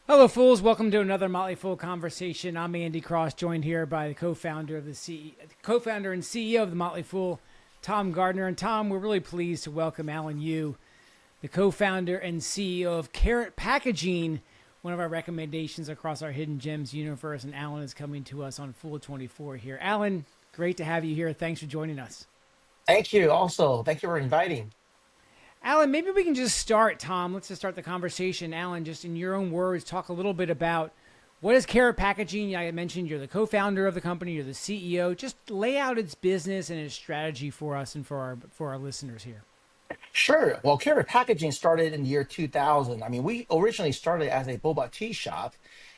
Hello, fools. Welcome to another Motley Fool conversation. I'm Andy Cross, joined here by the co-founder and CEO of the Motley Fool, Tom Gardner. And Tom, we're really pleased to welcome Alan Yu, the co-founder and CEO of Karat Packaging, one of our recommendations across our Hidden Gems universe. And Alan is coming to us on Fool 24 here. Alan, great to have you here. Thanks for joining us. Thank you. Also, thank you for inviting. Alan, maybe we can just start, Tom. Let's just start the conversation. Alan, just in your own words, talk a little bit about what is Karat Packaging. I mentioned you're the co-founder of the company, you're the CEO. Just lay out its business and its strategy for us and for our listeners here. Sure. Well, Karat Packaging started in the year 2000. I mean, we originally started as a boba tea shop.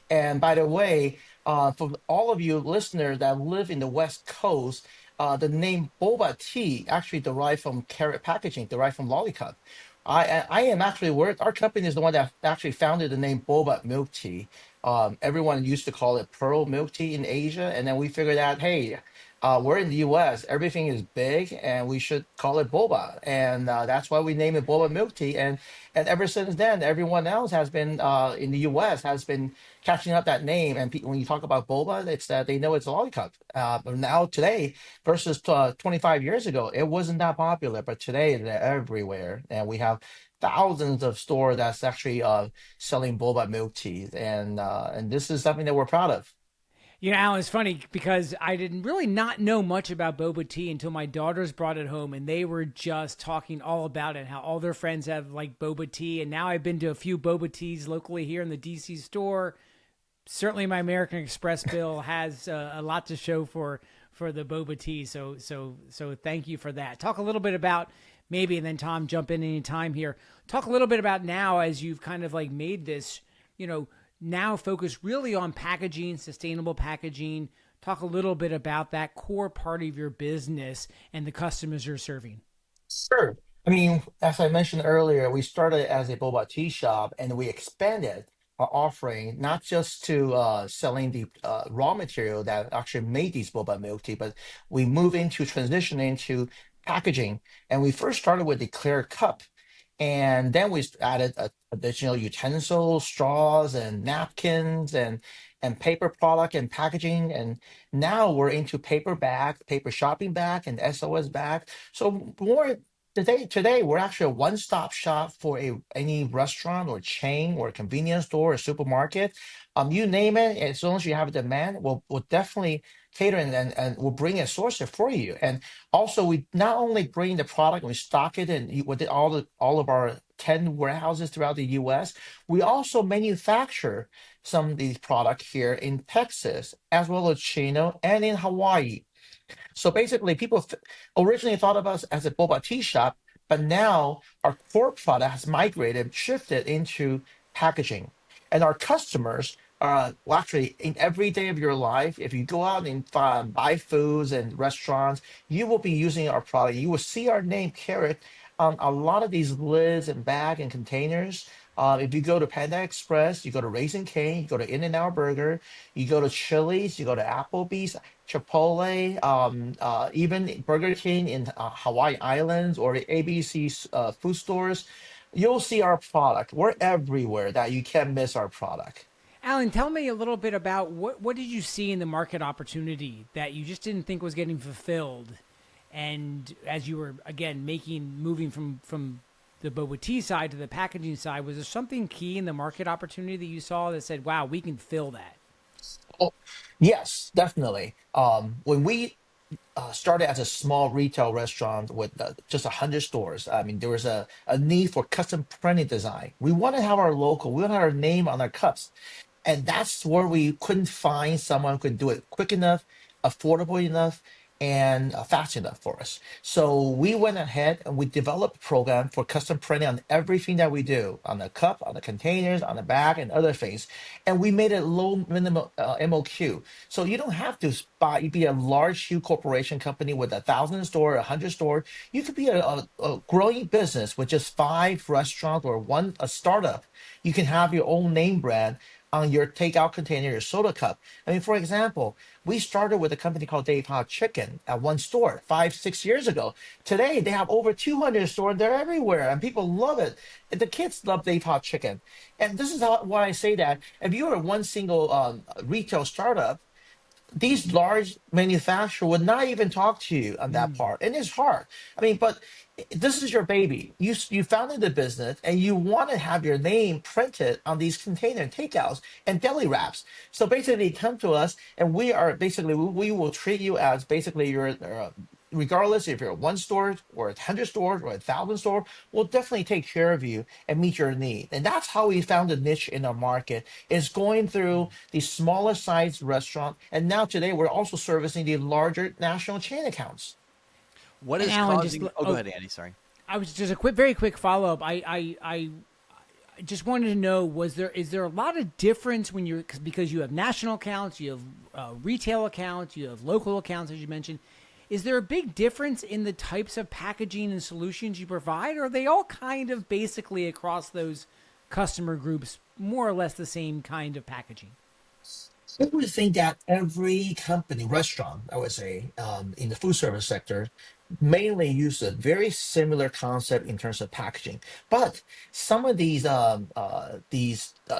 And by the way, for all of you listeners that live in the West Coast, the name boba tea actually derived from Karat Packaging, derived from lollipop. I am actually our company is the one that actually founded the name boba milk tea. Everyone used to call it pearl milk tea in Asia, and then we figured out, hey, we're in the U.S. Everything is big, and we should call it boba, and that's why we name it boba milk tea. And ever since then, everyone else has been in the U.S. has been catching up that name. And when you talk about boba, it's that they know it's a lollipop. But now today versus 25 years ago, it wasn't that popular, but today they're everywhere, and we have thousands of stores that's actually selling boba milk teas, and this is something that we're proud of. You know, Alan, it's funny because I didn't really not know much about boba tea until my daughters brought it home and they were just talking all about it, how all their friends have like boba tea. And now I've been to a few boba teas locally here in the DC store. Certainly my American Express bill has a lot to show for the boba tea. So thank you for that. Talk a little bit about maybe, and then Tom, jump in any time here. Talk a little bit about now as you've kind of like made this, now focus really on packaging, sustainable packaging. Talk a little bit about that core part of your business and the customers you're serving. Sure. I mean, as I mentioned earlier, we started as a boba tea shop and we expanded our offering not just to selling the raw material that actually made these boba milk tea, but we move into transitioning to packaging. And we first started with the clear cup. And then we added additional utensils, straws, and napkins, and paper product and packaging. And now we're into paper bag, paper shopping bag, and SOS bag. So more today we're actually a one-stop shop for any restaurant or chain or convenience store or supermarket. You name it, as long as you have a demand, we'll definitely cater and we'll bring a sourcer for you. And also, we not only bring the product and we stock it and with all of our 10 warehouses throughout the U.S., we also manufacture some of these products here in Texas, as well as Chino and in Hawaii. So basically, people originally thought of us as a boba tea shop, but now our core product has migrated, shifted into packaging. And our customers are well, actually in every day of your life, if you go out and buy foods and restaurants, you will be using our product. You will see our name Carrot on a lot of these lids and bag and containers. If you go to Panda Express, you go to Raising Cane, you go to In-N-Out Burger, you go to Chili's, you go to Applebee's, Chipotle, even Burger King in Hawaii Islands or the ABC's food stores, you'll see our product. We're everywhere that you can't miss our product. Alan, tell me a little bit about what did you see in the market opportunity that you just didn't think was getting fulfilled, and as you were again moving from the boba tea side to the packaging side, was there something key in the market opportunity that you saw that said, "Wow, we can fill that"? Oh, yes, definitely. When we started as a small retail restaurant with just 100 stores, I mean, there was a need for custom printing design. We want to have our logo, we want to have our name on our cups. And that's where we couldn't find someone who could do it quick enough, affordable enough, and fast enough for us. So we went ahead and we developed a program for custom printing on everything that we do, on the cup, on the containers, on the bag, and other things. And we made it low minimum MOQ. So you don't have to buy, be a large, huge corporation company with 1,000 store, 100 store. You could be a growing business with just five restaurants or a startup. You can have your own name brand on your takeout container, your soda cup. I mean, for example, we started with a company called Dave Hot Chicken at one store 5, 6 years ago. Today, they have over 200 stores. They're everywhere, and people love it. And the kids love Dave Hot Chicken. And this is why I say that if you are one single retail startup, these large manufacturers would not even talk to you on that Mm. part, and it's hard. I mean, but this is your baby. You founded the business, and you want to have your name printed on these container takeouts and deli wraps. So basically, come to us, and we are basically we will treat you as basically your regardless if you're one store or 100 stores or 1,000 stores, we'll definitely take care of you and meet your need. And that's how we found a niche in our market is going through the smaller size restaurant. And now today we're also servicing the larger national chain accounts. What And is Alan, just causing? Oh, go ahead, Andy. Sorry. I was just a very quick follow up. I just wanted to know, is there a lot of difference when you're, because you have national accounts, you have retail accounts, you have local accounts, as you mentioned. Is there a big difference in the types of packaging and solutions you provide, or are they all kind of basically across those customer groups more or less the same kind of packaging? I would think that every company, restaurant, I would say, in the food service sector, mainly use a very similar concept in terms of packaging. But some of these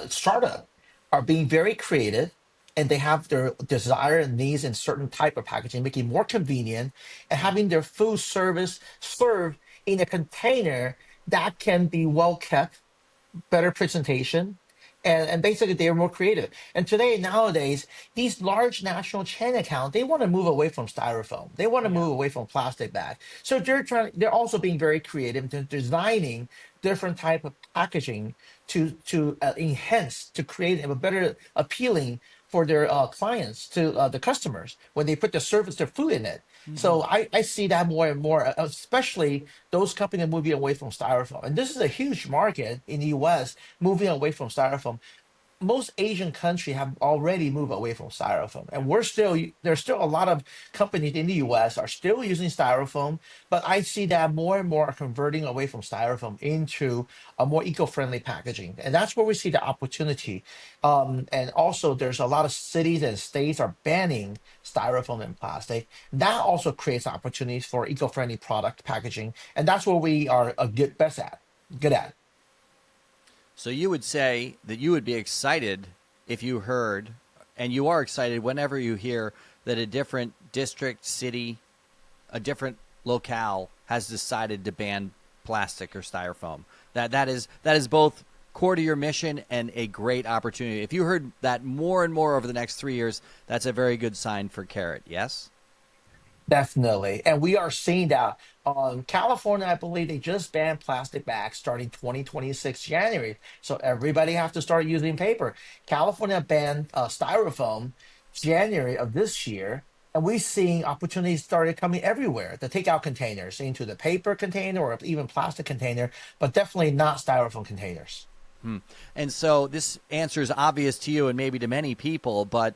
startup are being very creative, and they have their desire and needs in certain type of packaging, making it more convenient, and having their food service served in a container that can be well kept, better presentation, and basically they're more creative. And today, nowadays, these large national chain accounts, they want to move away from styrofoam. They want to Yeah. move away from plastic bag. So they're also being very creative. They're designing different type of packaging to enhance, to create a better appealing for their clients, to the customers when they put the service, their food in it. Hmm. So I see that more and more, especially those companies moving away from styrofoam. And this is a huge market in the US moving away from styrofoam. Most Asian countries have already moved away from styrofoam, and there's still a lot of companies in the US are still using styrofoam, but I see that more and more are converting away from styrofoam into a more eco-friendly packaging, and that's where we see the opportunity. And also, there's a lot of cities and states are banning styrofoam and plastic. That also creates opportunities for eco-friendly product packaging, and that's where we are a good at. So you would say that you would be excited if you heard, and you are excited whenever you hear that a different district, city, a different locale has decided to ban plastic or styrofoam. That is both core to your mission and a great opportunity. If you heard that more and more over the next 3 years, that's a very good sign for Karat. Yes. Definitely. And we are seeing that California, I believe they just banned plastic bags starting 2026 January. So everybody have to start using paper. California banned styrofoam January of this year. And we're seeing opportunities started coming everywhere. The takeout containers into the paper container or even plastic container, but definitely not styrofoam containers. And so this answer is obvious to you and maybe to many people, but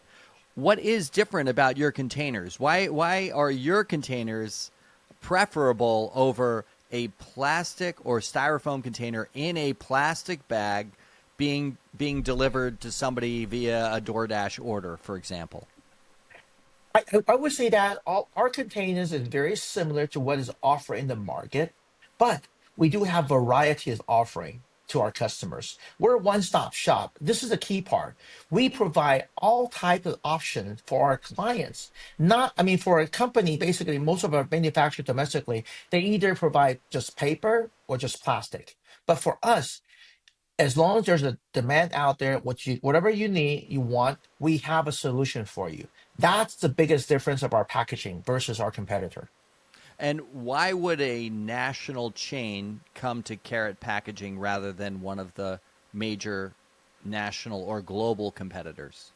what is different about your containers? Why are your containers preferable over a plastic or styrofoam container in a plastic bag being delivered to somebody via a DoorDash order, for example? I would say that all our containers is very similar to what is offered in the market, but we do have variety of offering to our customers. We're a one-stop shop. This is the key part. We provide all type of options for our clients. Not, I mean, for a company, basically, most of our manufacturers domestically, they either provide just paper or just plastic. But for us, as long as there's a demand out there, whatever you need, you want, we have a solution for you. That's the biggest difference of our packaging versus our competitor. And why would a national chain come to Karat Packaging rather than one of the major national or global competitors?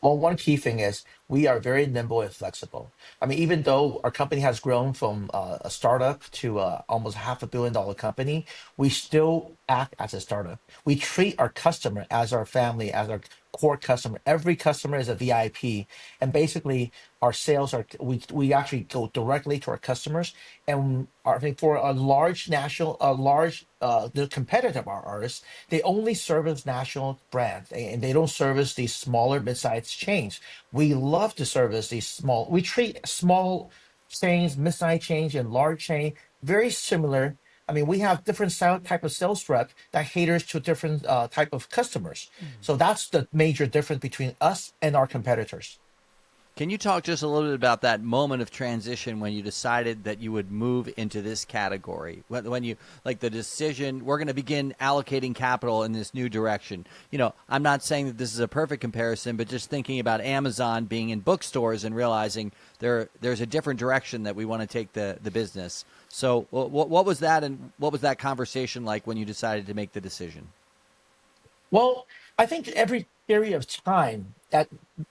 Well, one key thing is we are very nimble and flexible. I mean, even though our company has grown from a startup to almost $500 million company, we still act as a startup. We treat our customer as our family, as our core customer. Every customer is a VIP, and basically our sales are we actually go directly to our customers. And I think for a large national, a large the competitor of ours, they only service national brands, and they don't service these smaller mid-sized chains. We love to service these small. We treat small chains, mid-sized chains, and large chain very similar. I mean, we have different type of sales rep that caters to different type of customers. So that's the major difference between us and our competitors. Can you talk just a little bit about that moment of transition when you decided that you would move into this category? When you, like the decision, we're going to begin allocating capital in this new direction. You know, I'm not saying that this is a perfect comparison, but just thinking about Amazon being in bookstores and realizing there's a different direction that we want to take the business. So what was that, and what was that conversation like when you decided to make the decision? Well, I think every period of time that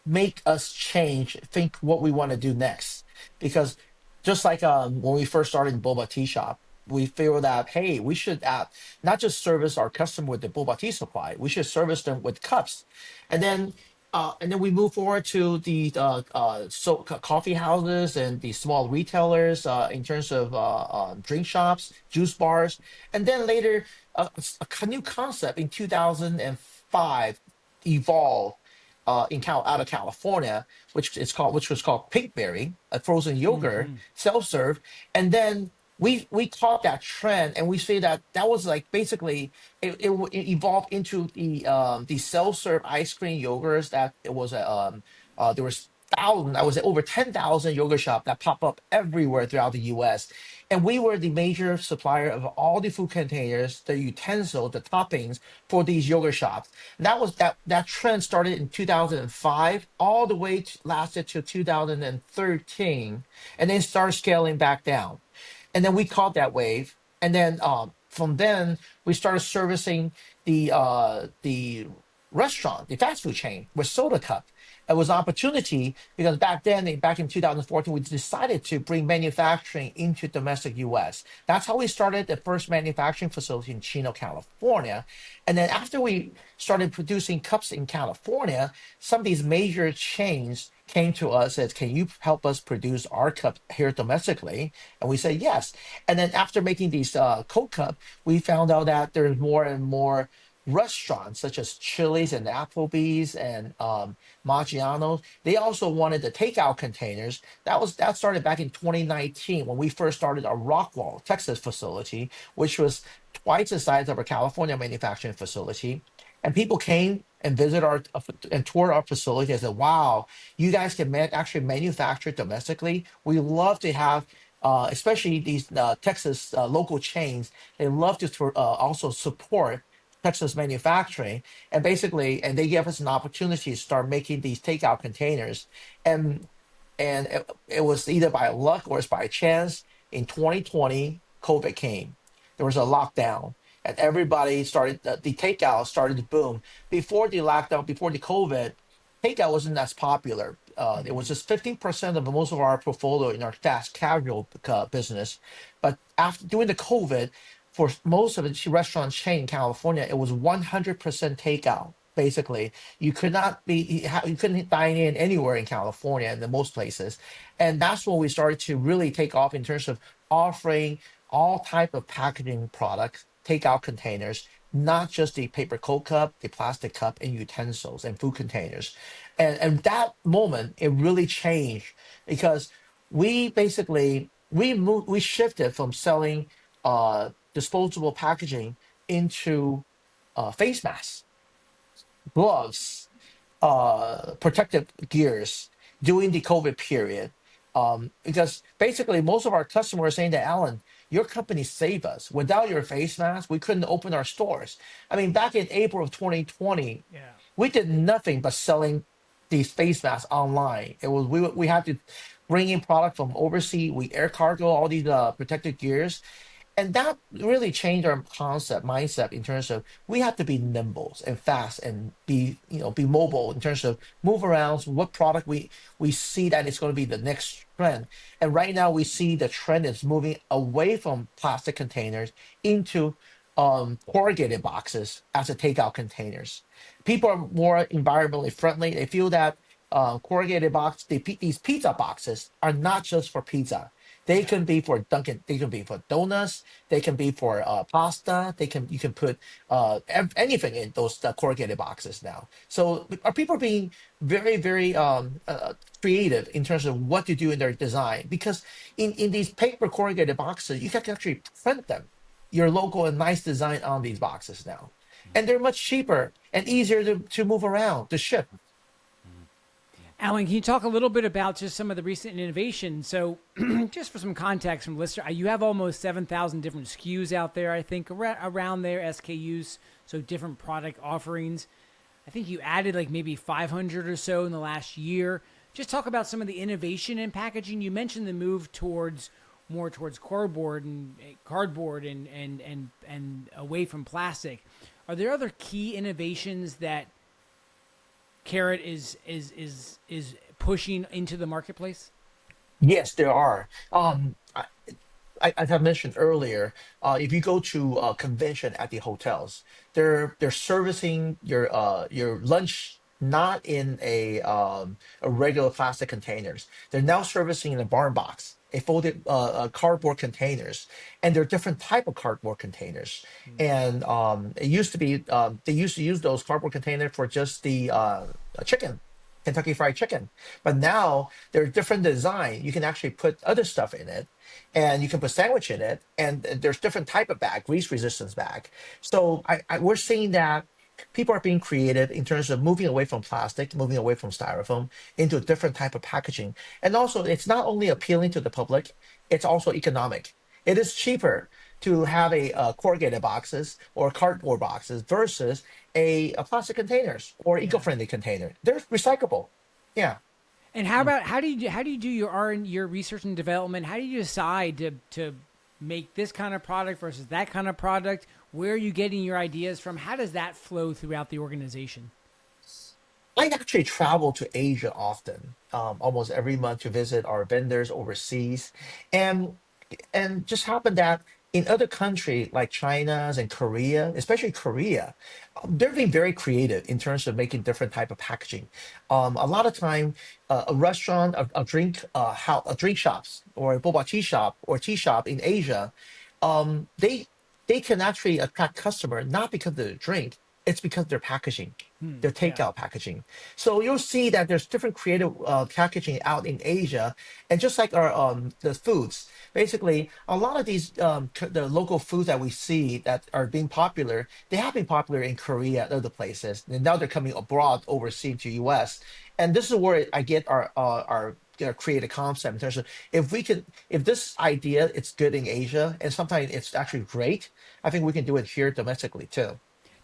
make us change, think what we want to do next. Because just like when we first started in boba tea shop, we feel that hey, we should not just service our customer with the boba tea supply, we should service them with cups, and then we move forward to the coffee houses and the small retailers in terms of drink shops, juice bars, and then later a new concept in 2005 evolved out of California, which was called Pinkberry, a frozen yogurt self serve, and then we caught that trend, and we say that was like basically it evolved into the self serve ice cream yogurts that it was there was thousands, I was over 10,000 yogurt shops that pop up everywhere throughout the U.S. And we were the major supplier of all the food containers, the utensils, the toppings for these yogurt shops. That trend started in 2005, all the way lasted to 2013, and then started scaling back down. And then we caught that wave, and then from then we started servicing the restaurant, the fast food chain with soda cup. It was an opportunity because back in 2014, we decided to bring manufacturing into domestic U.S. That's how we started the first manufacturing facility in Chino, California. And then after we started producing cups in California, some of these major chains came to us and said, can you help us produce our cup here domestically? And we said yes. And then after making these Coke cup, we found out that there's more and more restaurants such as Chili's and Applebee's and Maggiano's. They also wanted the takeout containers. That started back in 2019 when we first started our Rockwall, Texas facility, which was twice the size of our California manufacturing facility. And people came and visited and toured our facility and said, "Wow, you guys can actually manufacture domestically. We love to have." Especially these Texas local chains, they love to also support Texas manufacturing, and they gave us an opportunity to start making these takeout containers, and it was either by luck or it's by chance. In 2020, COVID came. There was a lockdown, and everybody started the takeout started to boom. Before the lockdown, before the COVID, takeout wasn't as popular. It was just 15% of most of our portfolio in our fast casual business, but after during the COVID, for most of the restaurant chain in California, it was 100% takeout. Basically, you couldn't dine in anywhere in California in the most places, and that's when we started to really take off in terms of offering all type of packaging products, takeout containers, not just the paper Coke cup, the plastic cup, and utensils and food containers, and that moment it really changed because we basically we shifted from selling disposable packaging into face masks, gloves, protective gears during the COVID period. Because basically, most of our customers are saying that, Alan, your company saved us. Without your face mask, we couldn't open our stores. I mean, back in April of 2020, Yeah. we did nothing but selling these face masks online. It was we had to bring in product from overseas. We air cargo all these protective gears, and that really changed our mindset in terms of we have to be nimble and fast and be mobile in terms of move around. So what product we see that it's going to be the next trend, and right now we see the trend is moving away from plastic containers into corrugated boxes as a takeout containers. People are more environmentally friendly. They feel that corrugated box, these pizza boxes are not just for pizza. They Yeah. can be for Dunkin'. They can be for donuts. They can be for pasta. You can put anything in those corrugated boxes now. So are people being very creative in terms of what to do in their design? Because in these paper corrugated boxes, you can actually print them, your logo and nice design on these boxes now, and they're much cheaper and easier to move around to ship. Alan, can you talk a little bit about just some of the recent innovations? So, just for some context from listener, you have almost 7,000 different SKUs out there, I think, around there, SKUs, so different product offerings. I think you added like maybe 500 or so in the last year. Just talk about some of the innovation in packaging. You mentioned the move towards more towards cardboard and away from plastic. Are there other key innovations that Karat is pushing into the marketplace? Yes, there are. As I mentioned earlier, if you go to a convention at the hotels, they're servicing your lunch not in a regular plastic containers. They're now servicing in a barn box, a folded cardboard containers, and there are different type of cardboard containers. And it used to be they used to use those cardboard containers for just the chicken. Kentucky Fried Chicken, but now there are different design. You can actually put other stuff in it, and you can put sandwich in it, and there's different type of bag, grease resistance bag. So we're seeing that people are being creative in terms of moving away from plastic, moving away from styrofoam into a different type of packaging. And also, it's not only appealing to the public, it's also economic. It is cheaper to have a corrugated boxes or cardboard boxes versus a plastic containers or Yeah. eco-friendly container. They're recyclable. Yeah. And how do you do your your research and development? How do you decide to make this kind of product versus that kind of product? Where are you getting your ideas from? How does that flow throughout the organization? I actually travel to Asia often, almost every month to visit our vendors overseas, and just happened that in other countries like China's and Korea, especially Korea, they're being very creative in terms of making different type of packaging. A lot of time, a restaurant, a drink shops, or a boba tea shop or tea shop in Asia, they can actually attract customer not because of the drink, it's because of their packaging, their Yeah. takeout packaging. So you'll see that there's different creative packaging out in Asia, and just like our the foods, basically a lot of these the local foods that we see that are being popular, they have been popular in Korea and other places, and now they're coming abroad overseas to US. And this is where I get our create a concept in terms of if this idea it's good in Asia and sometimes it's actually great, I think we can do it here domestically too.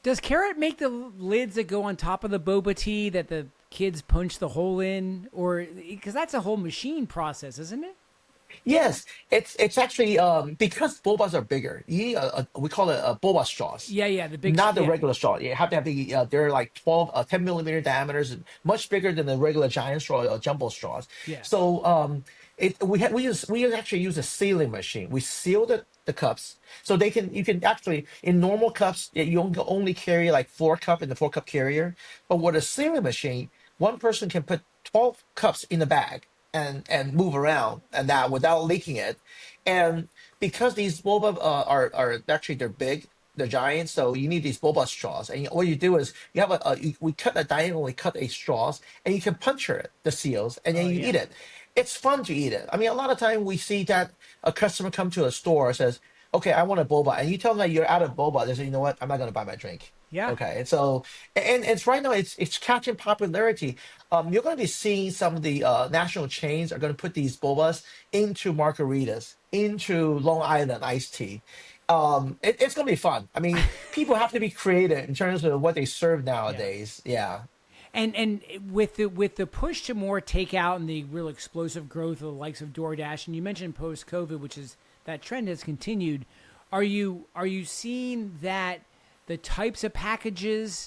Does Carrot make the lids that go on top of the boba tea that the kids punch the hole in, or because that's a whole machine process, isn't it? Yes, it's actually because bobas are bigger. You need we call it boba straws, Yeah, yeah, the big not the yeah, regular straw. You have to have they're like 10 millimeter diameters, and much bigger than the regular giant straw or jumbo straws. yeah. So we actually use a sealing machine. We seal the cups so you can actually in normal cups you only carry like 4 cup in the 4 cup carrier, but with a sealing machine, one person can put 12 cups in the bag and move around and that without leaking it. And because these boba are actually they're big, they're giant, so you need these boba straws. And what you do is you have we cut a diagonally cut a straws, and you can puncture it, the seals, and then Oh you eat yeah. it. It's fun to eat it. I mean, a lot of time we see that a customer come to a store says, "Okay, I want a boba," and you tell them that you're out of boba. They say, "You know what? I'm not going to buy my drink." Yeah. Okay, and so and it's right now it's catching popularity. You're going to be seeing some of the national chains are going to put these bobas into margaritas, into Long Island iced tea. It's going to be fun. I mean, people have to be creative in terms of what they serve Yeah. nowadays. Yeah. And with the push to more takeout and the real explosive growth of the likes of DoorDash, and you mentioned post COVID, which is that trend has continued. Are you seeing that the type of packaging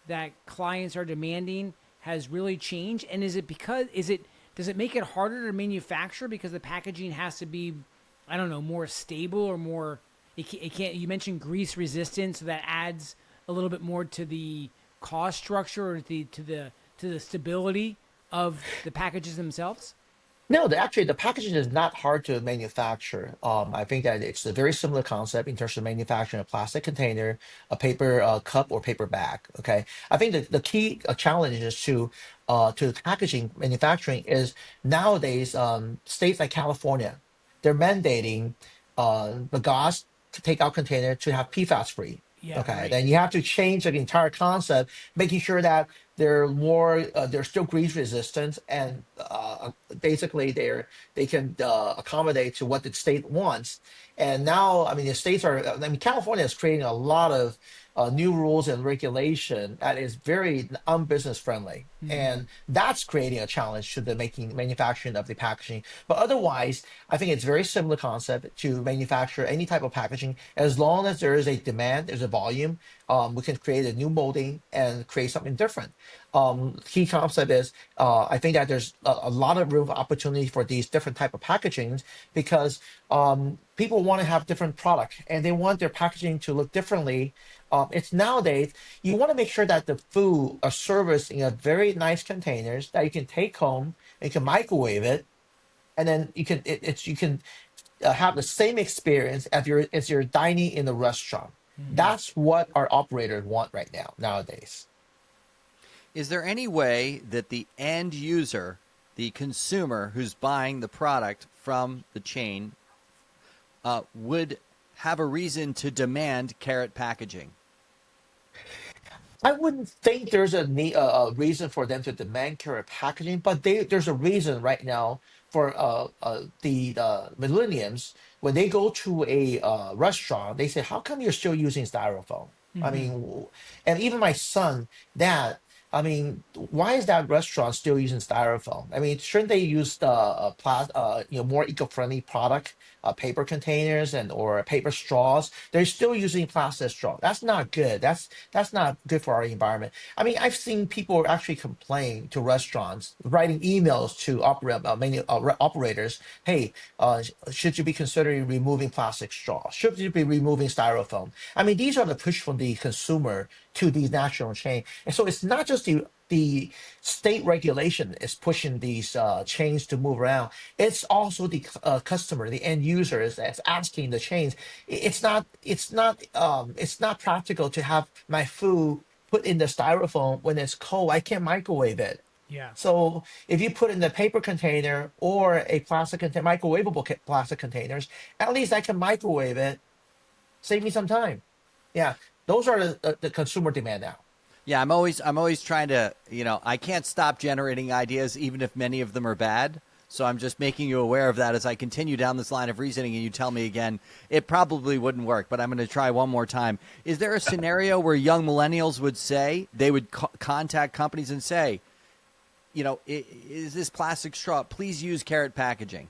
that clients are demanding has really changed? And does it make it harder to manufacture because the packaging has to be, I don't know, more stable or more it can't. You mentioned grease resistant, so that adds a little bit more to the cost structure or to the stability of the packages themselves. No, actually, the packaging is not hard to manufacture. I think that it's a very similar concept in terms of manufacturing a plastic container, a paper cup, or paper bag. Okay, I think the key challenge is to packaging manufacturing is nowadays states like California, they're mandating the glass to take out container to have PFAS free. Yeah, Okay, right. then you have to change the entire concept, making sure that they're still grease resistant and basically they can accommodate to what the state wants. And now, I mean, the states are, I mean, California is creating a lot of new rules and regulation that is very unbusiness friendly. And that's creating a challenge to the making manufacturing of the packaging. But otherwise, I think it's very similar concept to manufacture any type of packaging. As long as there is a demand, there's a volume, we can create a new molding and create something different. Key concept is I think that there's a lot of room for opportunity for these different type of packagings because people want to have different product and they want their packaging to look differently. It's nowadays you want to make sure that the food are serviced in a very nice containers that you can take home and you can microwave it, and then you can have the same experience as you're dining in a restaurant. That's what our operators want right now nowadays. Is there any way that the end user, the consumer who's buying the product from the chain, would have a reason to demand Karat Packaging? I wouldn't think there's a reason for them to demand carrot packaging, but there's a reason right now for the millenniums when they go to a restaurant, they say, "How come you're still using styrofoam?" I Hmm. mean, and even my son, Dad, I mean, why is that restaurant still using styrofoam? I mean, shouldn't they use the more eco-friendly product, paper containers and or paper straws? They're still using plastic straw. That's not good. That's not good for our environment. I mean, I've seen people actually complain to restaurants, writing emails to operators. Hey, should you be considering removing plastic straws? Should you be removing styrofoam? I mean, these are the push from the consumer to these national chain, and so it's not just the state regulation is pushing these chains to move around. It's also the customer, the end users that's asking the chains. It's not practical to have my food put in the styrofoam when it's cold. I can't microwave it. Yeah. So if you put in the paper container or a plastic container, microwavable plastic containers, at least I can microwave it, save me some time. Yeah, those are the consumer demand now. Yeah, I'm always trying to, I can't stop generating ideas even if many of them are bad. So I'm just making you aware of that as I continue down this line of reasoning and you tell me again it probably wouldn't work, but I'm going to try one more time. Is there a scenario where young millennials would say they would contact companies and say, is this plastic straw? Please use Karat Packaging.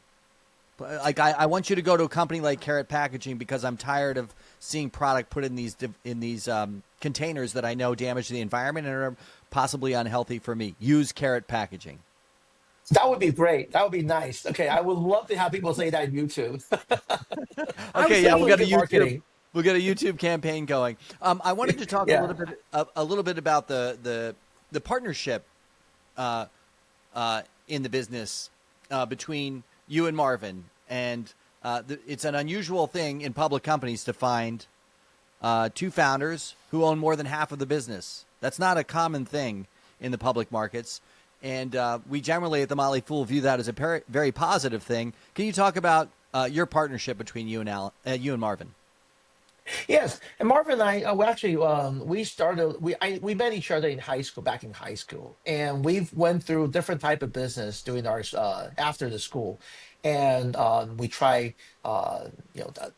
Like I want you to go to a company like Karat Packaging because I'm tired of seeing product put in these containers that I know damage the environment and are possibly unhealthy for me. Use Karat Packaging. That would be great. That would be nice. Okay, I would love to have people say that in YouTube. I was Okay, yeah, we'll Definitely thinking. get a good YouTube. marketing. We'll get a YouTube campaign going. I wanted to talk Yeah. a little bit about the partnership uh, in the business between you and Marvin, and it's an unusual thing in public companies to find two founders who own more than half of the business. That's not a common thing in the public markets, and we generally at the Motley Fool view that as a very positive thing. Can you talk about your partnership between you and Marvin? Yes, and Marvin and I, we actually we met each other in high school, back in high school, and we've went through different type of business doing our after the school, and we try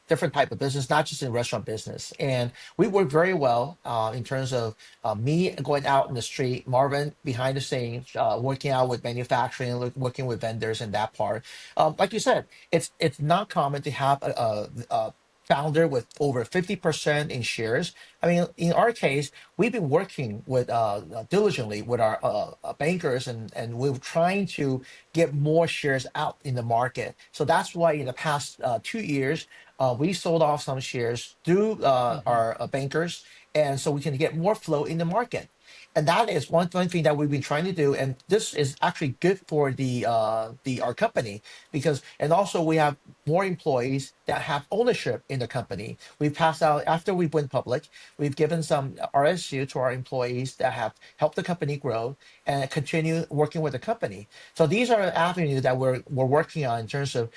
different type of business, not just in restaurant business, and we work very well in terms of me going out in the street, Marvin behind the scenes, working out with manufacturing, working with vendors, and that part. Like you said, it's not common to have founder with over 50% in shares. I mean, in our case, we've been working with diligently with our bankers, and we're trying to get more shares out in the market. So that's why in the past 2 years, we sold off some shares through Hmm. our bankers, and so we can get more flow in the market. And that is one thing that we've been trying to do, and this is actually good for the our company because, and also we have more employees that have ownership in the company. We've passed out after we went public. We've given some RSU to our employees that have helped the company grow and continue working with the company. So these are avenues that we're working on in terms of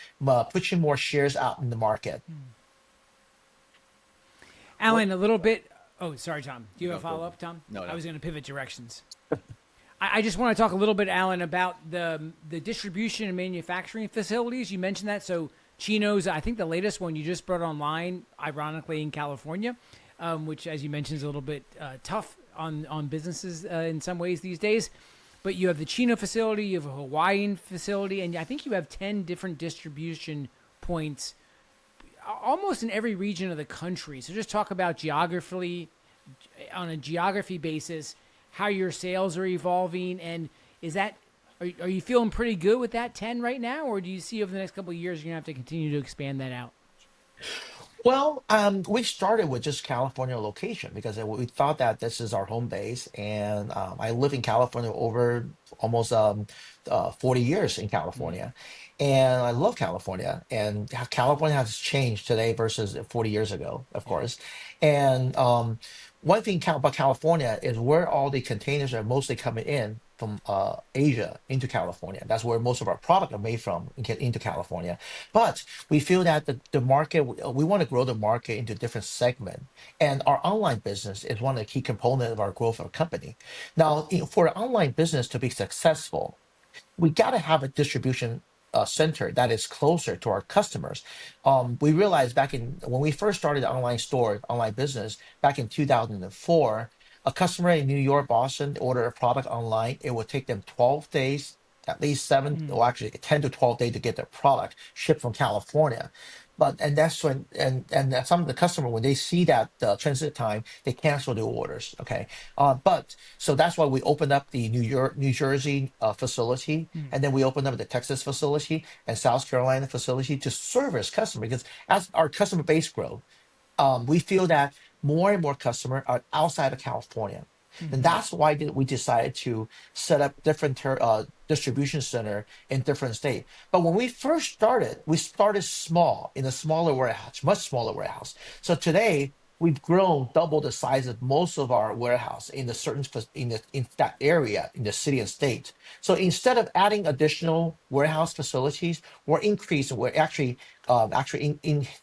pushing more shares out in the market. What? Alan, a little bit. Oh, sorry, Tom. Do you have No, a go. follow up, Tom? No, I no. was going to pivot directions. I just want to talk a little bit, Alan, about the distribution and manufacturing facilities. You mentioned that. So Chino's, I think the latest one you just brought online, ironically in California, which, as you mentioned, is a little bit tough on businesses in some ways these days. But you have the Chino facility, you have a Hawaiian facility, and I think you have 10 different distribution points almost in every region of the country. So just talk about geography on a geography basis, how your sales are evolving, and is that are you feeling pretty good with that 10 right now, or do you see over the next couple of years you're gonna have to continue to expand that out? Well, we started with just California location because we thought that this is our home base, and I live in California over almost 40 years in Mm. California, and I love California. And California has changed today versus 40 years ago, of Yeah. course. And one thing about California is where all the containers are mostly coming in from Asia into California. That's where most of our product are made from into California. But we feel that the market, we want to grow the market into different segment, and our online business is one of the key components of our growth of our company. Now, for an online business to be successful, we got to have a distribution center that is closer to our customers. We realized back in when we first started the online store, online business back in 2004, a customer in New York, Boston order a product online. It would take them 12 days, at least seven, Mm. or actually 10 to 12 days to get their product shipped from California. But and that's when and that some of the customer when they see that transit time, they cancel their orders. Okay, but so that's why we opened up the New Jersey facility, Mm. and then we opened up the Texas facility and South Carolina facility to service customers. Because as our customer base grow, we feel that more and more customers are outside of California. And Hmm. that's why we decided to set up different distribution center in different states. But when we started small in a smaller warehouse, much smaller warehouse. So today we've grown double the size of most of our warehouse in the in that area in the city and state. So instead of adding additional warehouse facilities, we're actually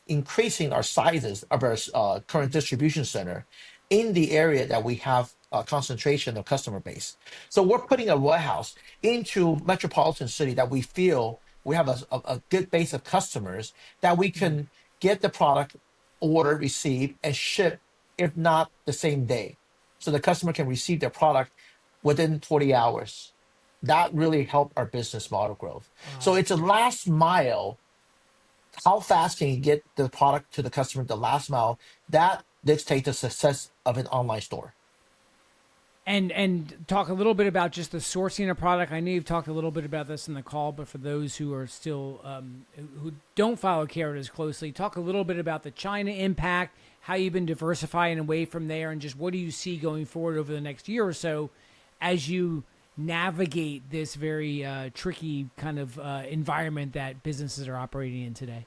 increasing our sizes of our current distribution center in the area that we have a concentration of customer base. So we're putting a warehouse into metropolitan city that we feel we have a good base of customers that we Mm. can get the product ordered, received, and shipped, if not the same day. So the customer can receive their product within 40 hours. That really helped our business model growth. So it's a last mile. How fast can you get the product to the customer the last mile? That dictates the success of an online store. And talk a little bit about just the sourcing of product. I know you've talked a little bit about this in the call, but for those who are still who don't follow Karat as closely, talk a little bit about the China impact, how you've been diversifying away from there, and just what do you see going forward over the next year or so as you navigate this very tricky kind of environment that businesses are operating in today.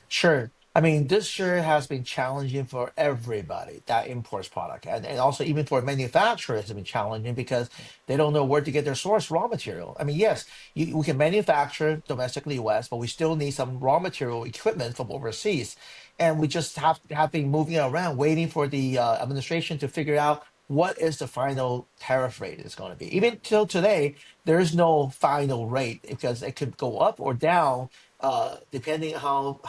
Sure. I mean, this year has been challenging for everybody that imports product. And also even for manufacturers, it's been challenging because they don't know where to get their source raw material. I mean, yes, we can manufacture domestically US, but we still need some raw material equipment from overseas. And we just have been moving around, waiting for the administration to figure out what is the final tariff rate is going to be. Yeah. Even till today, there is no final rate because it could go up or down depending how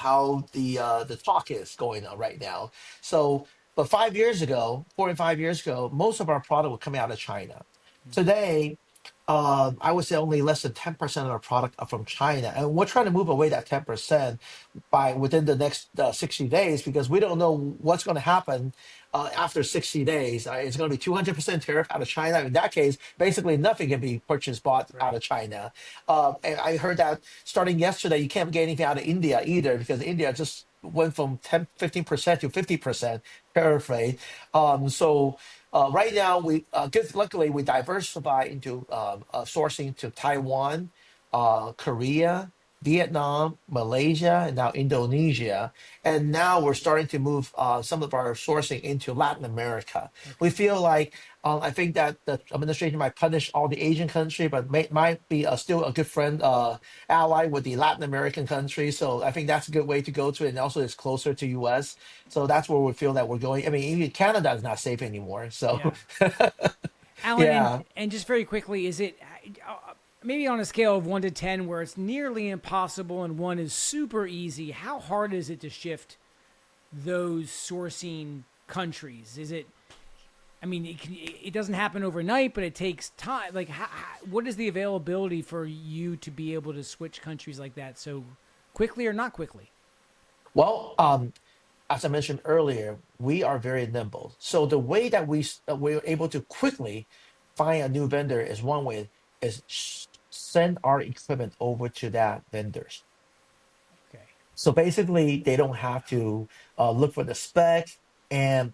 the talk is going on right now. So, but 5 years ago, 4 and 5 years ago, most of our product was coming out of China. Today, I would say only less than 10% of our product are from China, and we're trying to move away that 10% by within the next 60 days because we don't know what's going to happen after 60 days. It's going to be 200% tariff out of China. In that case, basically nothing can be purchased, bought out Right. of China. And I heard that starting yesterday, you can't get anything out of India either because India just went from 10, 15% to 50% tariff rate. So right now, luckily we diversify into sourcing to Taiwan, Korea, Vietnam, Malaysia, and now Indonesia. And now we're starting to move some of our sourcing into Latin America. We Okay. feel like I think that the administration might punish all the Asian country, but might be still a good friend, ally with the Latin American countries. So I think that's a good way to go to it. And also it's closer to US. So that's where we feel that we're going. I mean, even Canada is not safe anymore. So Yeah. Alan, yeah. and just very quickly, is it maybe on a scale of 1 to 10, where it's nearly impossible and one is super easy? How hard is it to shift those sourcing countries? Is it? I mean, it doesn't happen overnight, but it takes time. Like, what is the availability for you to be able to switch countries like that so quickly or not quickly? Well, as I mentioned earlier, we are very nimble. So the way that we're able to quickly find a new vendor is one way is send our equipment over to that vendors. Okay. So basically, they don't have to look for the spec, and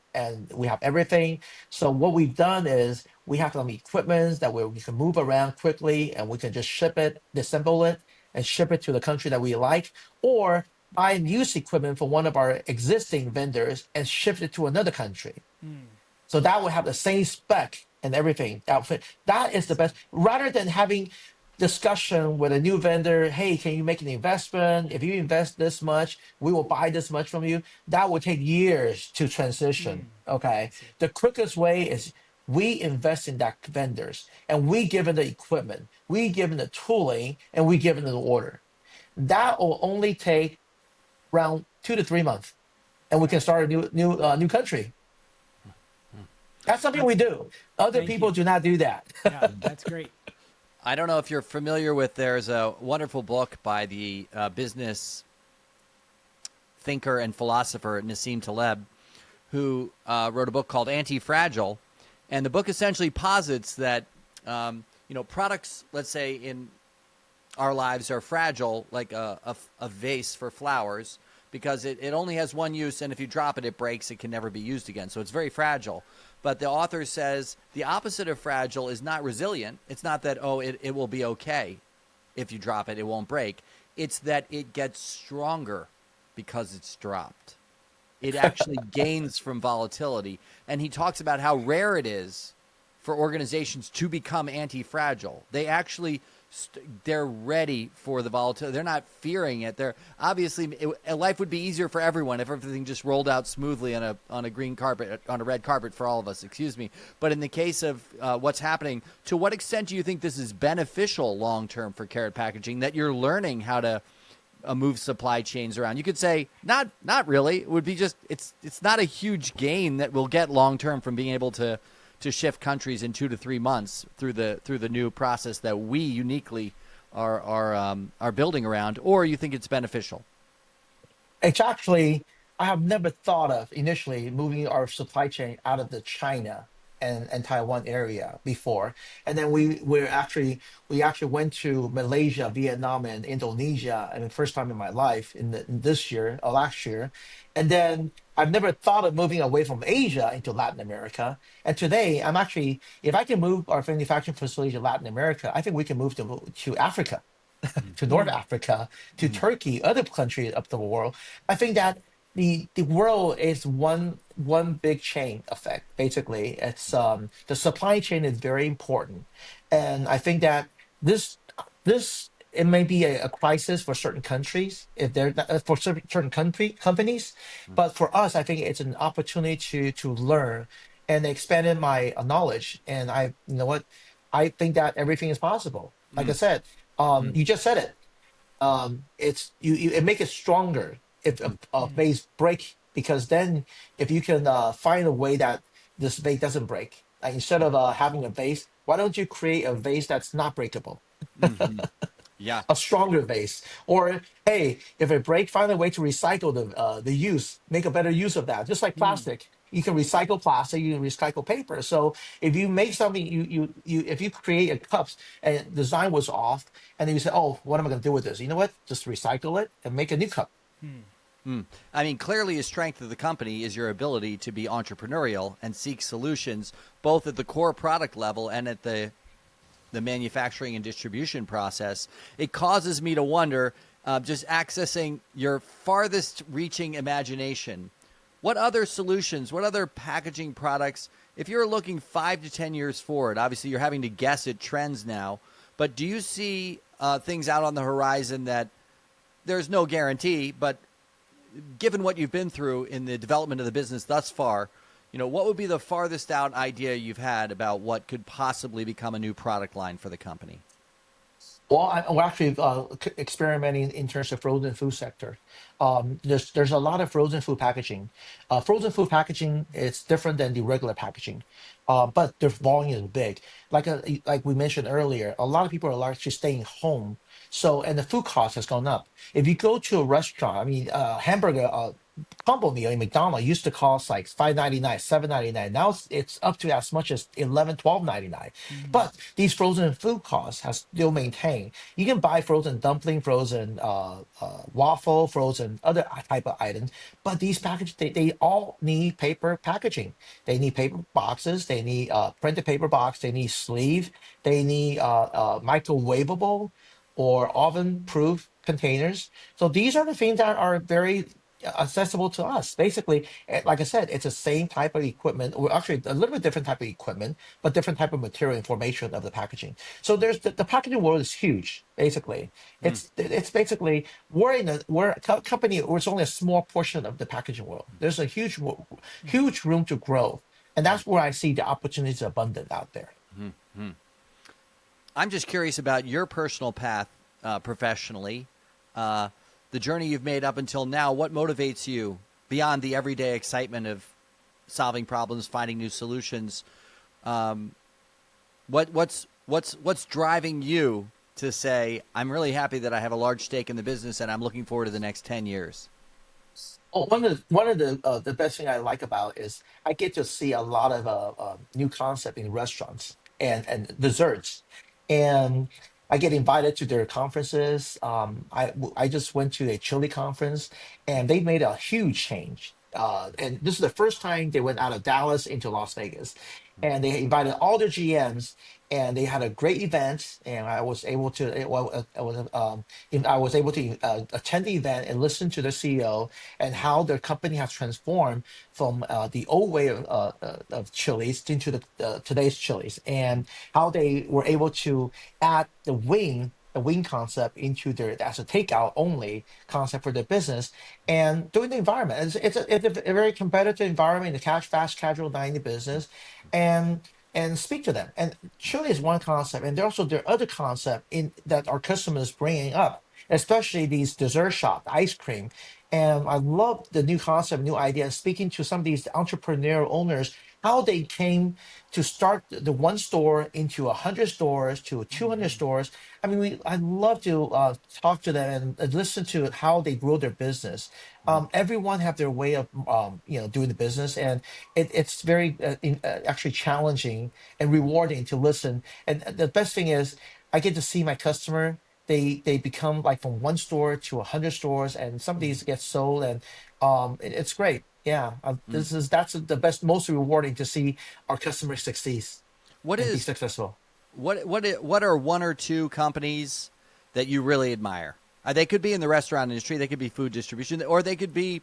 we have everything. So what we've done is we have some equipment that where we can move around quickly, and we can just ship it, disassemble it, and ship it to the country that we like, or buy used equipment from one of our existing vendors and ship it to another country. Hmm. So that will have the same spec and everything. That is the best. Rather than having discussion with a new vendor, hey, can you make an investment? If you invest this much, we will buy this much from you. That will take years to transition. I Okay. see. The quickest way is we invest in that vendors and we give them the equipment, we give them the tooling, and we give them the order. That will only take around 2 to 3 months, and we can Okay. start a new country. That's something we do. Other Thank people you. do not do that. Yeah, that's great. I don't know if you're familiar with. There's a wonderful book by the business thinker and philosopher Nassim Taleb, who wrote a book called Anti-Fragile, and the book essentially posits that products, let's say in our lives, are fragile, like a vase for flowers, because it only has one use, and if you drop it, it breaks. It can never be used again. So it's very fragile. But the author says the opposite of fragile is not resilient. It's not that, it will be okay. If you drop it, it won't break. It's that it gets stronger because it's dropped. It actually gains from volatility. And he talks about how rare it is for organizations to become anti-fragile. They actually they're ready for the volatility. They're not fearing it. They're obviously life would be easier for everyone if everything just rolled out smoothly on a green carpet, on a red carpet for all of us. Excuse me. But in the case of what's happening, to what extent do you think this is beneficial long term for Karat Packaging? That you're learning how to move supply chains around. You could say not really. It would be just it's not a huge gain that we'll get long term from being able to shift countries in 2 to 3 months through the new process that we uniquely are building around, or you think it's beneficial? It's actually, I have never thought of initially moving our supply chain out of the China and Taiwan area before. And then we actually went to Malaysia, Vietnam, and Indonesia. I mean, first time in my life in this year or last year. And then I've never thought of moving away from Asia into Latin America. And today I'm actually, if I can move our manufacturing facility to Latin America, I think we can move to Africa, to North Mm. Africa, to Mm. Turkey, other countries of the world. I think that the world is one big chain effect. Basically, it's the supply chain is very important, and I think that this it may be a crisis for certain countries if they're not, for certain companies, but for us, I think it's an opportunity to learn and expanded my knowledge. And you know what, I think that everything is possible. Like I Mm. said, Mm. you just said it. It's it make it stronger if a Mm. vase break, because then if you can find a way that this vase doesn't break, instead of having a vase Why don't you create a vase that's not breakable? Hmm. Yeah. A stronger vase, or hey, if it breaks, find a way to recycle the use, make a better use of that. Just like plastic, you can recycle plastic, you can recycle paper. So if you make something, if you create a cups and design was off, and then you say, oh, what am I going to do with this? You know what? Just recycle it and make a new cup. Mm. I mean, clearly, a strength of the company is your ability to be entrepreneurial and seek solutions both at the core product level and at the manufacturing and distribution process. It causes me to wonder, just accessing your farthest reaching imagination, what other solutions, what other packaging products, if you're looking 5 to 10 years forward, obviously you're having to guess at trends now, but do you see things out on the horizon that there's no guarantee, but given what you've been through in the development of the business thus far, what would be the farthest out idea you've had about what could possibly become a new product line for the company? Well, we're actually experimenting in terms of frozen food sector. There's a lot of frozen food packaging. Frozen food packaging is different than the regular packaging, but their volume is big. Like we mentioned earlier, a lot of people are actually staying home, so and the food cost has gone up. If you go to a restaurant, I mean, hamburger. Combo meal in McDonald's used to cost like 5.99, 7.99. Now it's up to as much as 11, 12.99. But these frozen food costs has still maintained. You can buy frozen dumpling, frozen waffle, frozen other type of items, but these packages they all need paper packaging. They need paper boxes. They need printed paper box. They need sleeve. They need microwavable or oven-proof containers. So these are the things that are very accessible to us. Basically, like I said, it's the same type of equipment, or actually a little bit different type of equipment, but different type of material and formation of the packaging. So there's the packaging world is huge. Basically, it's basically we're a company. We're only a small portion of the packaging world. There's a huge room to grow, and that's where I see the opportunities abundant out there. I'm just curious about your personal path professionally, the journey you've made up until now. What motivates you beyond the everyday excitement of solving problems, finding new solutions? What's driving you to say, I'm really happy that I have a large stake in the business and I'm looking forward to the next 10 years? Oh, one of the best thing I like about is I get to see a lot of new concept in restaurants and desserts, and I get invited to their conferences. I just went to a chili conference, and they made a huge change. And this is the first time they went out of Dallas into Las Vegas, and they invited all their GMs, and they had a great event. And I was able to, I was able to attend the event and listen to the CEO and how their company has transformed from the old way of chilies into the today's chilies, and how they were able to add the wing concept into their as a takeout only concept for their business, and doing the environment. It's a very competitive environment in the fast casual dining business, and speak to them. And chili is one concept, and there are other concept in that our customers bringing up, especially these dessert shop, ice cream. And I love the new concept, new idea, speaking to some of these entrepreneurial owners, how they came to start the one store into 100 stores to 200 stores. I mean, I'd love to talk to them and listen to how they grow their business. Everyone have their way of doing the business, and it's very actually challenging and rewarding to listen. And the best thing is, I get to see my customer. They become like from one store to 100 stores, and some of these get sold, and it's great. Yeah, that's the best, most rewarding to see our customers succeed What and be is successful. what are one or two companies that you really admire? They could be in the restaurant industry, they could be food distribution, or they could be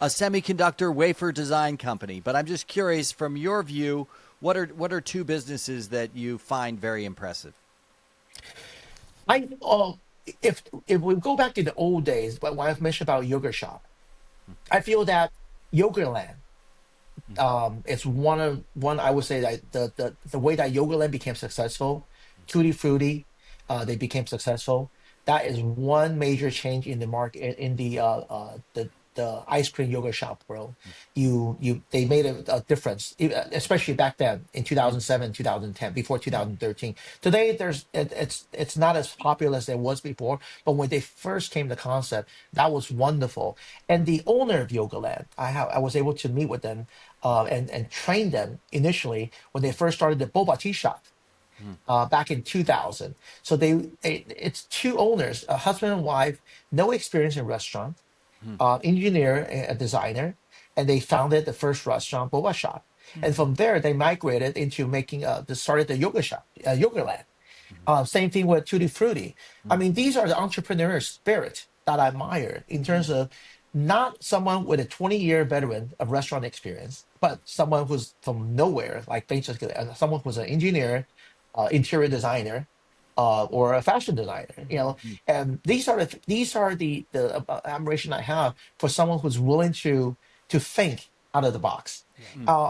a semiconductor wafer design company. But I'm just curious, from your view, what are two businesses that you find very impressive? I if we go back to the old days, but when I've mentioned about yogurt shop, I feel that Yogurtland it's one I would say that the way that Yogurtland became successful, Tutti Frutti, they became successful. That is one major change in the market in the the ice cream yogurt shop world. They made a difference, especially back then in 2007, 2010, before 2013. Today, it's not as popular as it was before, but when they first came to concept, that was wonderful. And the owner of Yogaland, I was able to meet with them and train them initially when they first started the boba tea shop back in 2000. So it's two owners, a husband and wife, no experience in restaurant, engineer and a designer, and they founded the first restaurant boba shop. And from there, they migrated into they started the yoga shop, Yoga Land. Same thing with Tutti Frutti. I mean, these are the entrepreneurial spirit that I admire in terms of not someone with a 20-year veteran of restaurant experience, but someone who's from nowhere, like basically someone who's an engineer, interior designer, or a fashion designer. And these are the admiration I have for someone who's willing to think out of the box.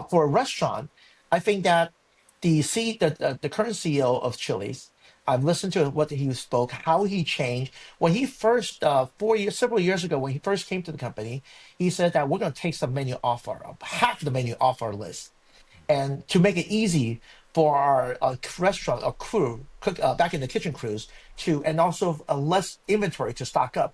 For a restaurant, I think that the current CEO of Chili's, I've listened to what he spoke, how he changed. When he first, several years ago, when he first came to the company, he said that we're going to take some menu off half the menu off our list. And to make it easy for our restaurant, our crew, back in the kitchen crews, and also less inventory to stock up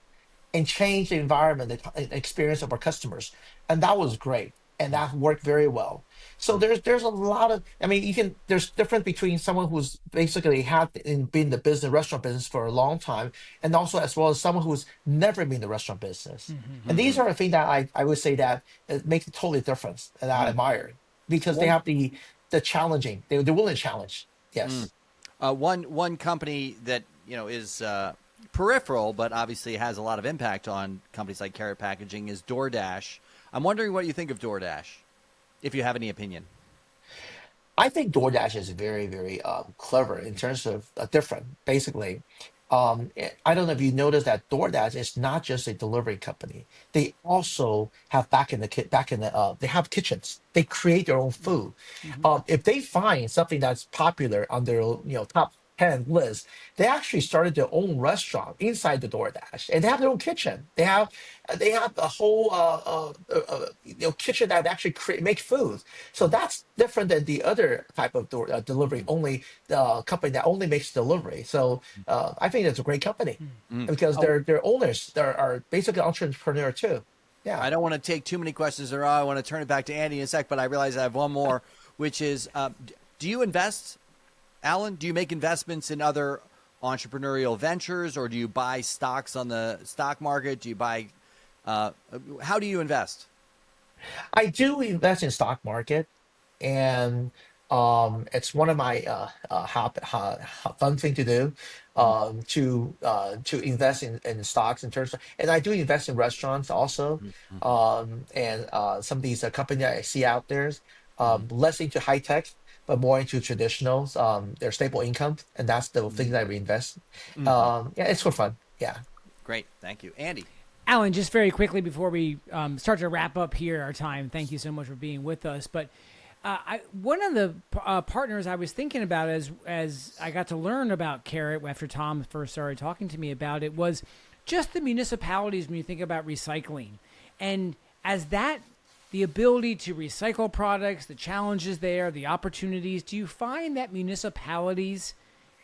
and change the environment, the experience of our customers. And that was great. And that worked very well. So there's a lot of, I mean, there's difference between someone who's basically been in the restaurant business for a long time, and also as well as someone who's never been in the restaurant business. And these are the things that I would say that it makes a totally difference, and I admire, because they have the challenging, they're willing to challenge. Yes. One company that is peripheral, but obviously has a lot of impact on companies like Karat Packaging is DoorDash. I'm wondering what you think of DoorDash, if you have any opinion. I think DoorDash is very, very clever in terms of different. Basically, I don't know if you noticed that DoorDash is not just a delivery company. They also have they have kitchens. They create their own food. If they find something that's popular on their top 10 list, they actually started their own restaurant inside the DoorDash, and they have their own kitchen. They have a whole kitchen that actually make food. So that's different than the other type of delivery only company that only makes delivery. So I think it's a great company because their owners are basically entrepreneur too. Yeah. I don't want to take too many questions in a row. I want to turn it back to Andy in a sec, but I realize I have one more, which is, do you invest, Alan? Do you make investments in other entrepreneurial ventures, or do you buy stocks on the stock market? Do you buy? How do you invest? I do invest in stock market, and it's one of my fun thing to do. To invest in stocks in terms of, and I do invest in restaurants also, and some of these companies that I see out there, less into high tech, but more into traditionals, their stable income, and that's the thing that I reinvest. Yeah, it's for fun. Yeah. Great, thank you, Andy. Alan, just very quickly before we start to wrap up here our time, thank you so much for being with us. But one of the partners I was thinking about as I got to learn about Karat after Tom first started talking to me about it was just the municipalities when you think about recycling. And as the ability to recycle products, the challenges there, the opportunities, do you find that municipalities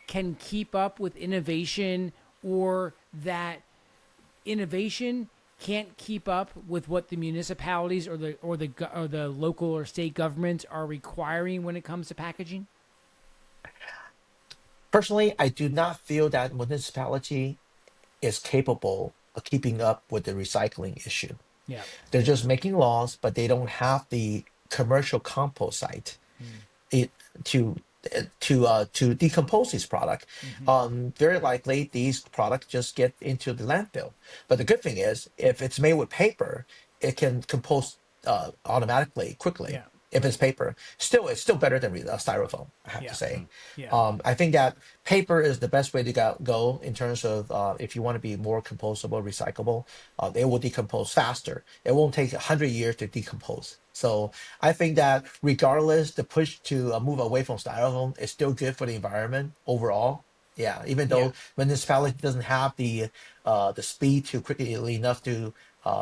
can keep up with innovation, or that innovation can't keep up with what the municipalities or the local or state governments are requiring when it comes to packaging? Personally, I do not feel that municipality is capable of keeping up with the recycling issue. Yeah. They're just making laws, but they don't have the commercial compost site to decompose this product. Very likely these products just get into the landfill. But the good thing is, if it's made with paper, it can compose automatically, quickly. Yeah. If it's paper, it's still better than styrofoam, I have to say. Yeah. I think that paper is the best way to go in terms of if you want to be more compostable, recyclable. It will decompose faster. It won't take 100 years to decompose. So I think that regardless, the push to move away from styrofoam is still good for the environment overall. Yeah, even Yeah. though municipality doesn't have the speed to quickly enough to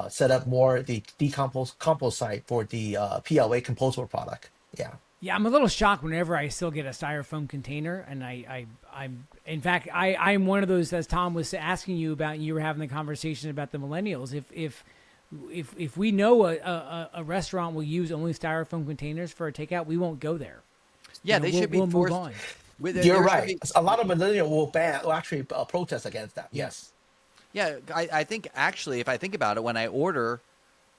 set up more the compost site for the PLA compostable product. Yeah. Yeah, I'm a little shocked whenever I still get a styrofoam container, and I'm in fact I'm one of those, as Tom was asking you about, and you were having the conversation about the millennials. If we know a restaurant will use only styrofoam containers for a takeout, we won't go there. Yeah, they should be We'll move forced. on. You're There should right. be. A lot of millennials will actually protest against that. Yeah. Yes. Yeah, I think actually, if I think about it, when I order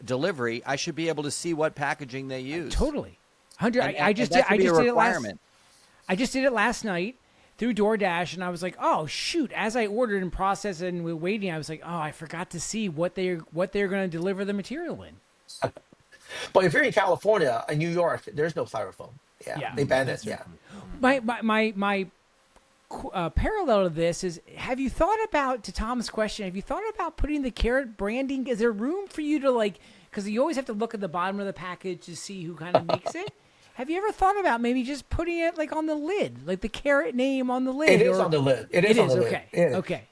delivery, I should be able to see what packaging they use. Totally. 100. And, I just that should I be just a did it last. requirement. I just did it last night through DoorDash, and I was like, oh shoot! As I ordered and processed and we're waiting, I was like, oh, I forgot to see what they're going to deliver the material in. But if you're in California and New York, there's no styrofoam. Yeah, Yeah, they banned that's it. Yeah. My parallel to this is: have you thought about, to Tom's question, have you thought about putting the Karat branding? Is there room for you to, like, because you always have to look at the bottom of the package to see who kind of makes it? Have you ever thought about maybe just putting it like on the lid, like the Karat name on the lid? It is on the lid. It is on the okay. lid. It is. Okay.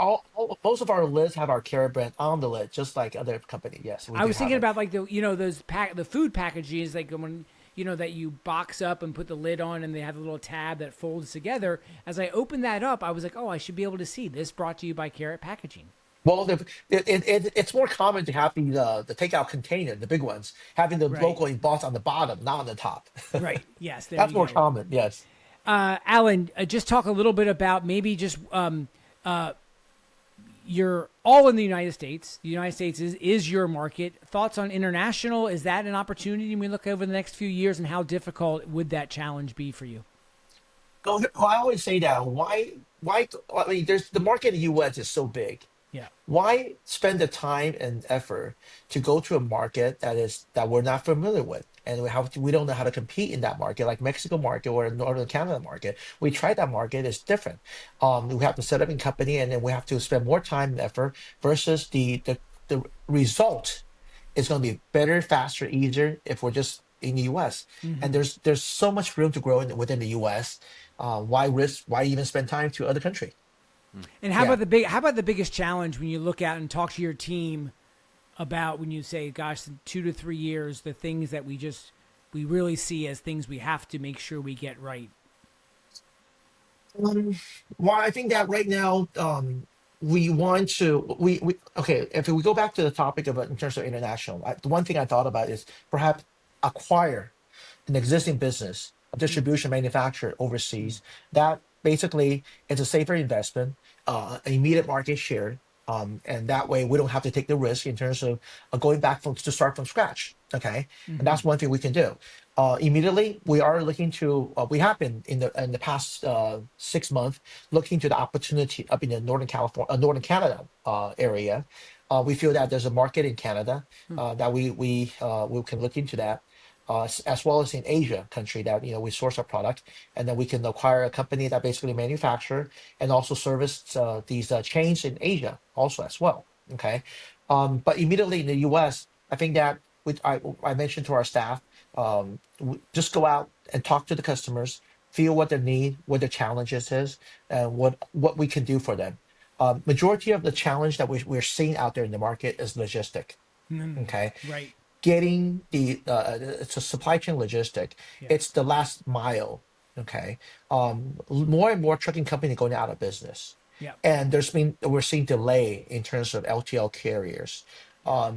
Most of our lids have our Karat brand on the lid, just like other company. Yes, I was thinking about like the food packaging is like when that you box up and put the lid on, and they have a little tab that folds together. As I opened that up, I was like, oh, I should be able to see this brought to you by Karat Packaging. Well, it's more common to have the takeout container, the big ones, having the Right. logo embossed on the bottom, not on the top. Right. Yes. There That's you more go. common. Yes. Alan, just talk a little bit about maybe just you're all in the United States. The United States is your market. Thoughts on international? Is that an opportunity when we look over the next few years, and how difficult would that challenge be for you? Well, I always say that. Why? I mean, there's the market in the U.S. is so big. Yeah. Why spend the time and effort to go to a market that we're not familiar with, and we don't know how to compete in that market, like Mexico market or Northern Canada market? We tried that market; it's different. We have to set up a company, and then we have to spend more time and effort. Versus the result is going to be better, faster, easier if we're just in the U.S. And there's so much room to grow within the U.S. Why risk? Why even spend time to other country? And how Yeah. about the biggest challenge when you look out and talk to your team about, when you say, gosh, in 2 to 3 years, the things that we really see as things we have to make sure we get right? Well, I think that right now, we want to we okay. If we go back to the topic of in terms of international, the one thing I thought about is perhaps acquire an existing business, a distribution manufacturer overseas that basically is a safer investment, an immediate market share, and that way we don't have to take the risk in terms of going back to start from scratch. Okay, and that's one thing we can do. Immediately, we are looking to. We have been in the past 6 months looking to the opportunity up in the Northern Canada area. We feel that there's a market in Canada that we can look into that. As well as in Asia country that we source our product, and then we can acquire a company that basically manufacture and also service these chains in Asia also as well. Okay, but immediately in the U.S., I think that I mentioned to our staff, just go out and talk to the customers, feel what their need, what their challenges is, and what we can do for them. Majority of the challenge that we're seeing out there in the market is logistic. Okay, Right. getting it's a supply chain logistic. Yeah. It's the last mile. Okay, more and more trucking company going out of business, Yeah. and we're seeing delay in terms of LTL carriers.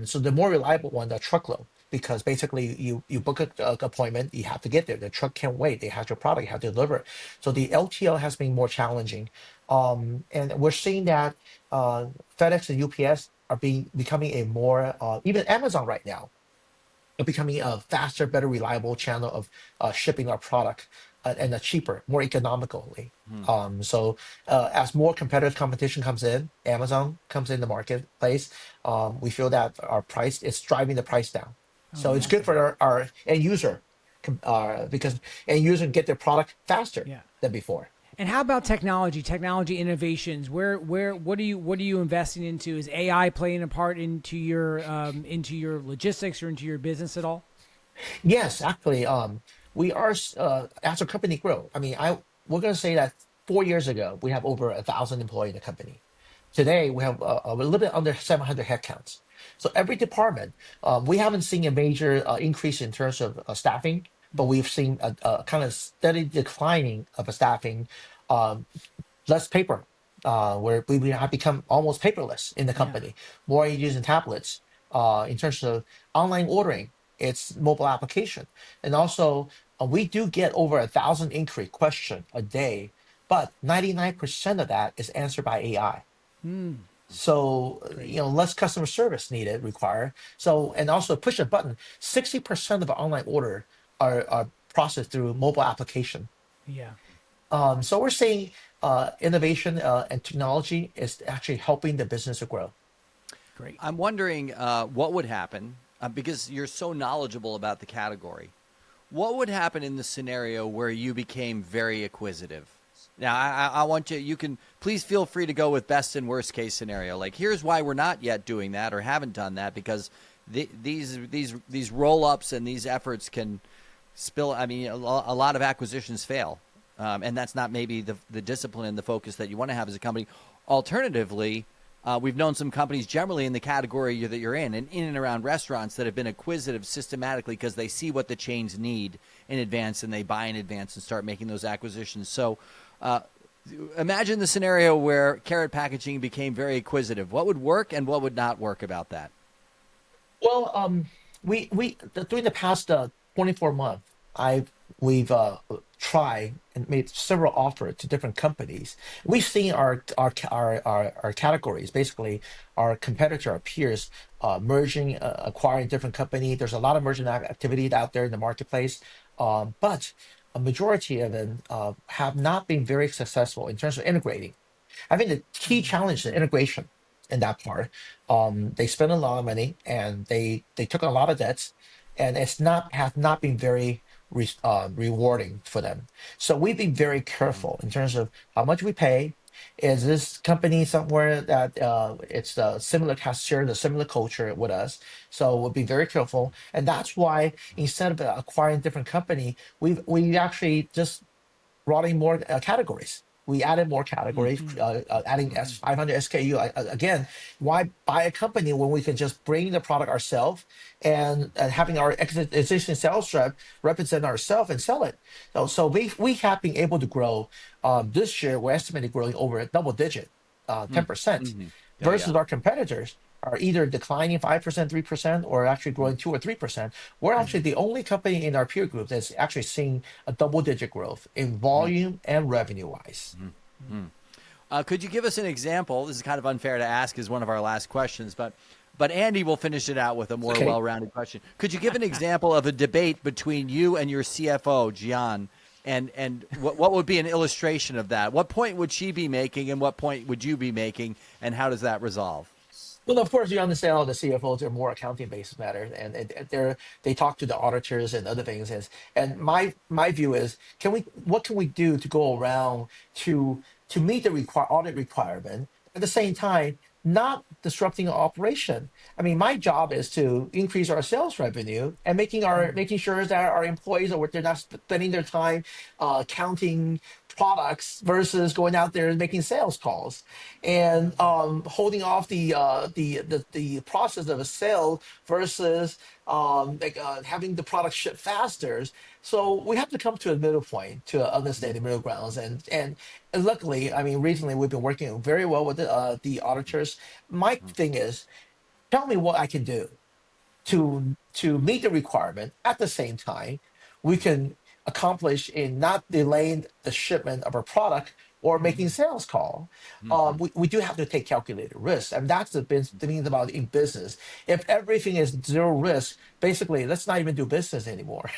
So the more reliable one, the truckload, because basically you book a appointment, you have to get there. The truck can't wait. They have your product, you have to deliver it. So the LTL has been more challenging, and we're seeing that FedEx and UPS are becoming a more even Amazon right now are becoming a faster, better, reliable channel of shipping our product and a cheaper, more economically. So as more competitive competition comes in, Amazon comes in the marketplace, we feel that our price is driving the price down. So it's good for our end user because end user can get their product faster Yeah. than before. And how about technology innovations? What are you investing into? Is AI playing a part into your logistics or into your business at all? Yes, actually, we are as a company grow. I mean, we're going to say that 4 years ago, we have over 1,000 employees in the company. Today, we have a little bit under 700 headcounts. So every department, we haven't seen a major increase in terms of staffing, but we've seen a kind of steady declining of a staffing, um, less paper, where we have become almost paperless in the Yeah. company. More using tablets. In terms of online ordering, it's mobile application, and also we do get over 1,000 inquiry question a day, but 99% of that is answered by AI. So, Great. less customer service needed required. So, and also push a button. 60% of our online order are processed through mobile application. Yeah. So we're seeing innovation and technology is actually helping the business to grow. Great. I'm wondering what would happen because you're so knowledgeable about the category. What would happen in the scenario where you became very acquisitive? Now, I want you. You can please feel free to go with best and worst case scenario. Like, here's why we're not yet doing that or haven't done that because these roll ups and these efforts can spill. I mean, a lot of acquisitions fail, and that's not maybe the discipline and the focus that you want to have as a company. Alternatively, we've known some companies generally in the category that you're in and around restaurants that have been acquisitive systematically because they see what the chains need in advance and they buy in advance and start making those acquisitions. So imagine the scenario where Karat Packaging became very acquisitive. What would work and what would not work about that? Well, during the past 24 months, we've tried and made several offers to different companies. We've seen our categories, basically our competitor, our peers, merging, acquiring different company. There's a lot of merging activity out there in the marketplace, but a majority of them have not been very successful in terms of integrating. I think the key challenge is integration in that part. They spent a lot of money and they took a lot of debts, and it's not have not been very rewarding for them. So we've been very careful in terms of how much we pay. Is this company somewhere that it's similar, has shared a similar culture with us? So we'll be very careful, and that's why instead of acquiring different company, we actually just brought in more categories. We added more categories, adding 500 SKU. Again, why buy a company when we can just bring the product ourselves and having our existing sales rep represent ourselves and sell it? So we have been able to grow. This year, we're estimating growing over a double digit, 10%, Yeah, versus yeah. our competitors are either declining 5%, 3%, or actually growing 2 or 3%. We're actually the only company in our peer group that's actually seeing a double-digit growth in volume and revenue-wise. Could you give us an example? This is kind of unfair to ask as one of our last questions, but Andy will finish it out with a more Okay. well-rounded question. Could you give an example of a debate between you and your CFO, Gian, and what would be an illustration of that? What point would she be making and what point would you be making, and how does that resolve? Well, of course, you understand all the CFOs are more accounting-based matters, and they talk to the auditors and other things. And my view is, what can we do to go around to meet the audit requirement at the same time, not disrupting our operation? I mean, my job is to increase our sales revenue and making sure that our employees are they're not spending their time counting products versus going out there and making sales calls and holding off the process of a sale versus having the product ship faster. So we have to come to a middle point to understand the middle grounds. And luckily, I mean, recently we've been working very well with the auditors. My thing is, tell me what I can do to meet the requirement at the same time we can accomplish in not delaying the shipment of our product or making sales call. We do have to take calculated risks, and that's the thing about in business. If everything is zero risk, basically let's not even do business anymore.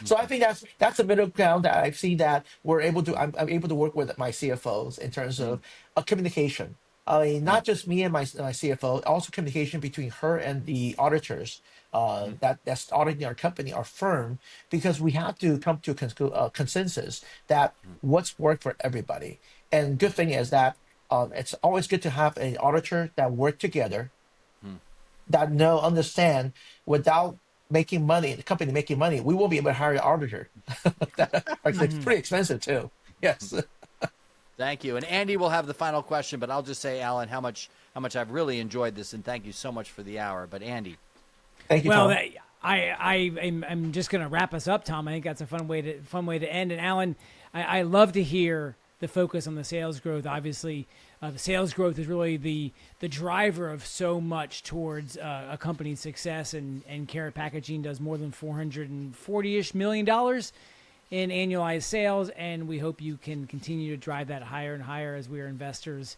So I think that's a middle ground that I've seen that I'm able to work with my CFOs in terms of communication. I mean, not just me and my CFO, also communication between her and the auditors that's auditing our company, our firm, because we have to come to a consensus that what's worked for everybody. And good thing is that it's always good to have an auditor that work together, that understand without making money, the company making money, we won't be able to hire an auditor. It's pretty expensive too. Yes. Thank you. And Andy will have the final question, but I'll just say, Alan, how much I've really enjoyed this, and thank you so much for the hour. But Andy. Thank you, Well, Tom. I'm just going to wrap us up, Tom. I think that's a fun way to end. And Alan, I love to hear the focus on the sales growth. Obviously, the sales growth is really the driver of so much towards a company's success. And Karat Packaging does more than $440-ish million in annualized sales, and we hope you can continue to drive that higher and higher as we are investors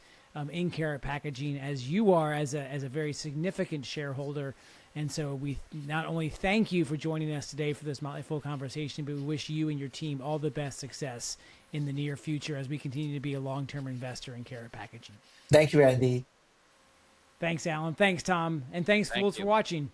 in Karat Packaging, as you are as a very significant shareholder. And so we not only thank you for joining us today for this Motley Fool conversation, but we wish you and your team all the best success in the near future as we continue to be a long-term investor in Karat Packaging. Thank you, Andy. Thanks, Alan. Thanks, Tom. And thanks, fools, for watching.